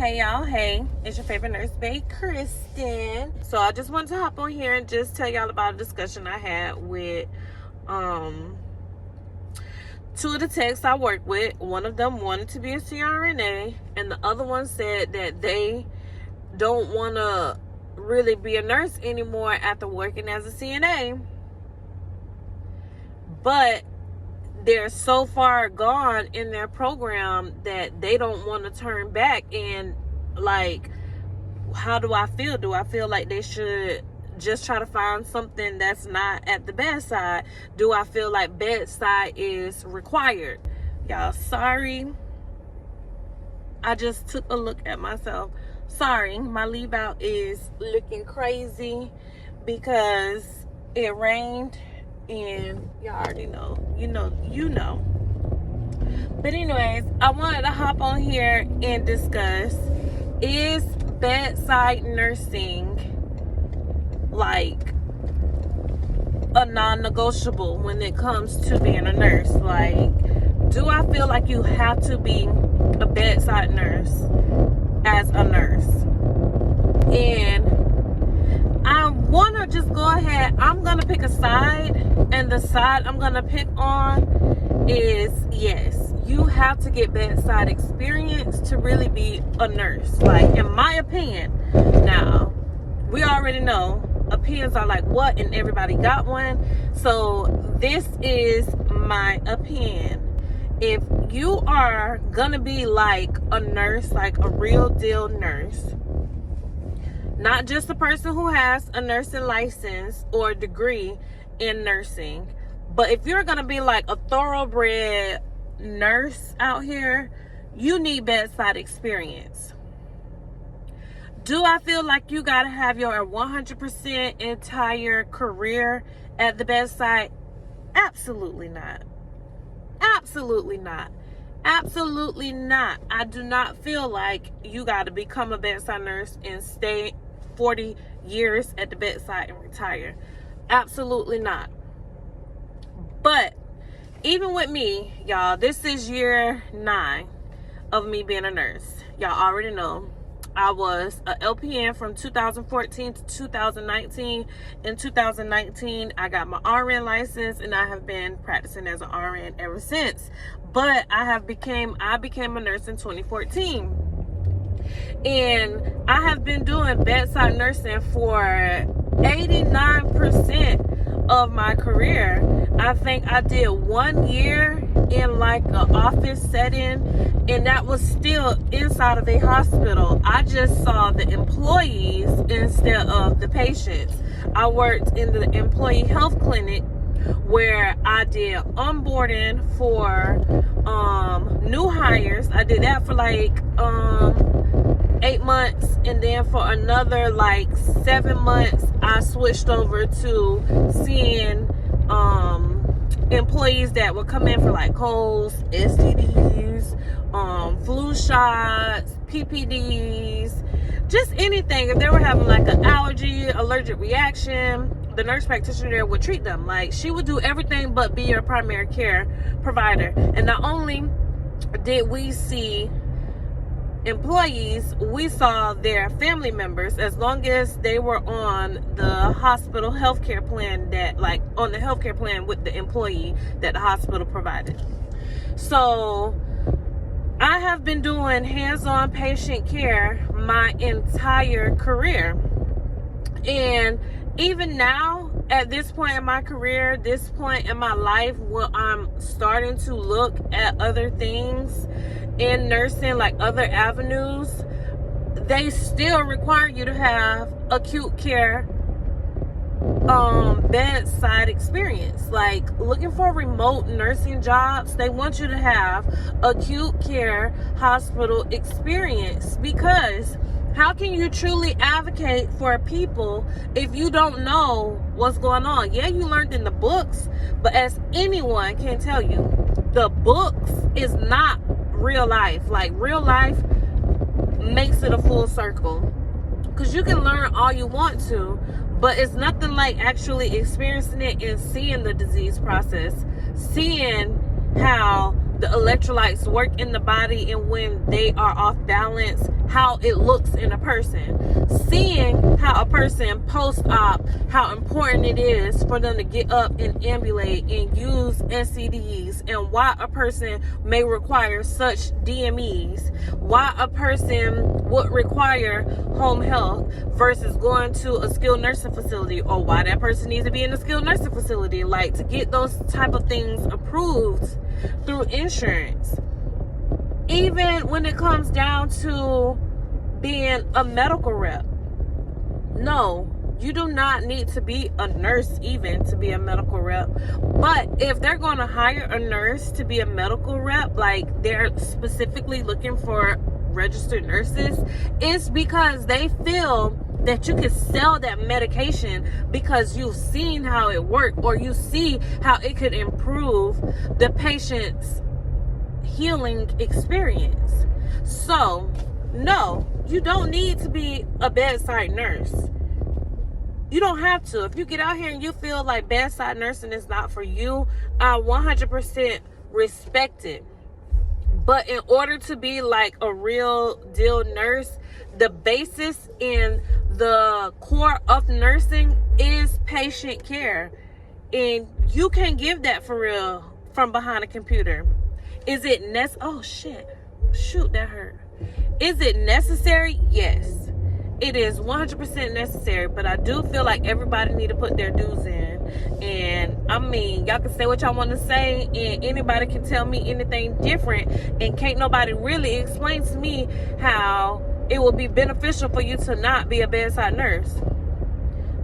Hey y'all, hey, it's your favorite nurse babe, Christen. So I just wanted to hop on here and just tell y'all about a discussion I had with two of the techs I work with. One of them wanted to be a CRNA, and the other one said that they don't want to really be a nurse anymore after working as a CNA. But they're so far gone in their program that they don't want to turn back. And like, how do I feel? Do I feel like they should just try to find something that's not at the bedside? Do I feel like bedside is required? Y'all, sorry, I just took a look at myself. Sorry, my leave out is looking crazy because it rained, and y'all already know, you know. But anyways, I wanted to hop on here and discuss, is bedside nursing like a non-negotiable when it comes to being a nurse? Like, do I feel like you have to be a bedside nurse as a nurse? And I want to just go ahead, I'm going to pick a side, and the side I'm going to pick on is, yes, you have to get bedside experience to really be a nurse. Like, in my opinion. Now, we already know opinions are like what, and everybody got one. So this is my opinion. If you are going to be like a nurse, like a real deal nurse, not just a person who has a nursing license or degree in nursing, but if you're going to be like a thoroughbred nurse out here, you need bedside experience. Do I feel like you got to have your 100% entire career at the bedside? Absolutely not. Absolutely not. Absolutely not. I do not feel like you got to become a bedside nurse and stay 40 years at the bedside and retire. Absolutely not. But even with me, y'all, this is year 9 of me being a nurse. Y'all already know I was a LPN from 2014 to 2019. In 2019, I got my RN license, and I have been practicing as an RN ever since. But I became a nurse in 2014. And I have been doing bedside nursing for 89% of my career. I think I did 1 year in like an office setting, and that was still inside of a hospital. I just saw the employees instead of the patients. I worked in the employee health clinic where I did onboarding for new hires. I did that for like 8 months, and then for another like 7 months I switched over to seeing employees that would come in for like colds, STDs, flu shots, PPDs, just anything. If they were having like an allergy, allergic reaction, the nurse practitioner there would treat them. Like, she would do everything but be your primary care provider. And not only did we see employees, we saw their family members, as long as they were on the hospital healthcare plan, that like on the healthcare plan with the employee that the hospital provided. So I have been doing hands-on patient care my entire career. And even now, at this point in my career, this point in my life, where I'm starting to look at other things in nursing, like other avenues, they still require you to have acute care bedside experience. Like, looking for remote nursing jobs, they want you to have acute care hospital experience, because how can you truly advocate for people if you don't know what's going on? Yeah, you learned in the books, but as anyone can tell you, the books is not real life. Like, real life makes it a full circle, because you can learn all you want to, but it's nothing like actually experiencing it and seeing the disease process, seeing how the electrolytes work in the body, and when they are off balance, how it looks in a person, seeing how a person post-op, how important it is for them to get up and ambulate and use NCDs, and why a person may require such DMEs, why a person would require home health versus going to a skilled nursing facility, or why that person needs to be in a skilled nursing facility, like to get those type of things approved through insurance. Even when it comes down to being a medical rep, no, you do not need to be a nurse even to be a medical rep. But if they're going to hire a nurse to be a medical rep, like they're specifically looking for registered nurses, it's because they feel that you can sell that medication because you've seen how it works, or you see how it could improve the patient's healing experience. So no, you don't need to be a bedside nurse. You don't have to. If you get out here and you feel like bedside nursing is not for you, I 100% respect it. But in order to be like a real deal nurse, the basis in the core of nursing is patient care. And you can give that for real from behind a computer. Is it oh shit. Shoot, that hurt. Is it necessary? Yes. It is 100% necessary, but I do feel like everybody need to put their dues in. And I mean, y'all can say what y'all want to say, and anybody can tell me anything different, and can't nobody really explain to me how it will be beneficial for you to not be a bedside nurse.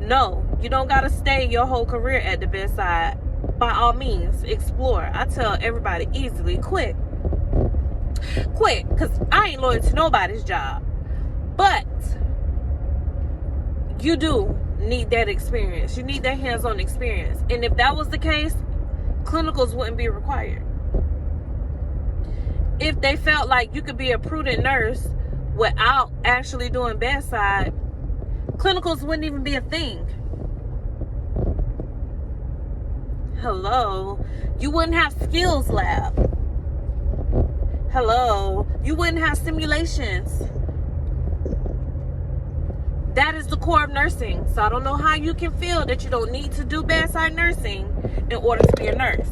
No, you don't got to stay your whole career at the bedside. By all means, explore. I tell everybody easily, quit, because I ain't loyal to nobody's job. But you do need that experience. You need that hands-on experience. And if that was the case, clinicals wouldn't be required. If they felt like you could be a prudent nurse without actually doing bedside, clinicals wouldn't even be a thing. Hello. You wouldn't have skills lab. Hello. You wouldn't have simulations. That is the core of nursing. So I don't know how you can feel that you don't need to do bedside nursing in order to be a nurse.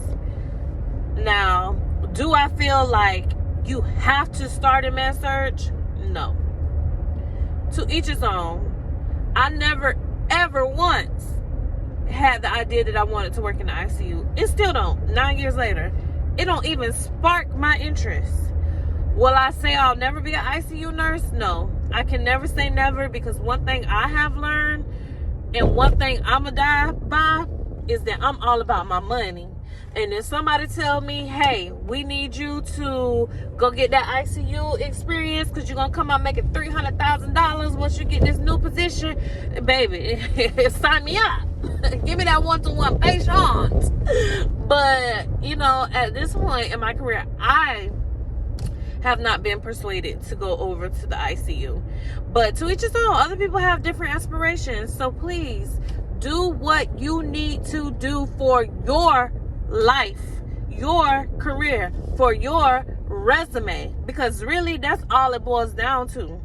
Now, do I feel like you have to start in med surg? No. To each his own. I never, ever once had the idea that I wanted to work in the ICU. It still don't. 9 years later. It don't even spark my interest. Will I say I'll never be an ICU nurse? No. I can never say never, because one thing I have learned, and one thing I'm going to die by, is that I'm all about my money. And if somebody tell me, hey, we need you to go get that ICU experience because you're going to come out making $300,000 once you get this new position, baby, sign me up. Give me that one-to-one patient. But, you know, at this point in my career, I have not been persuaded to go over to the ICU. But to each his own. Other people have different aspirations. So please do what you need to do for your life, your career, for your resume, because really that's all it boils down to.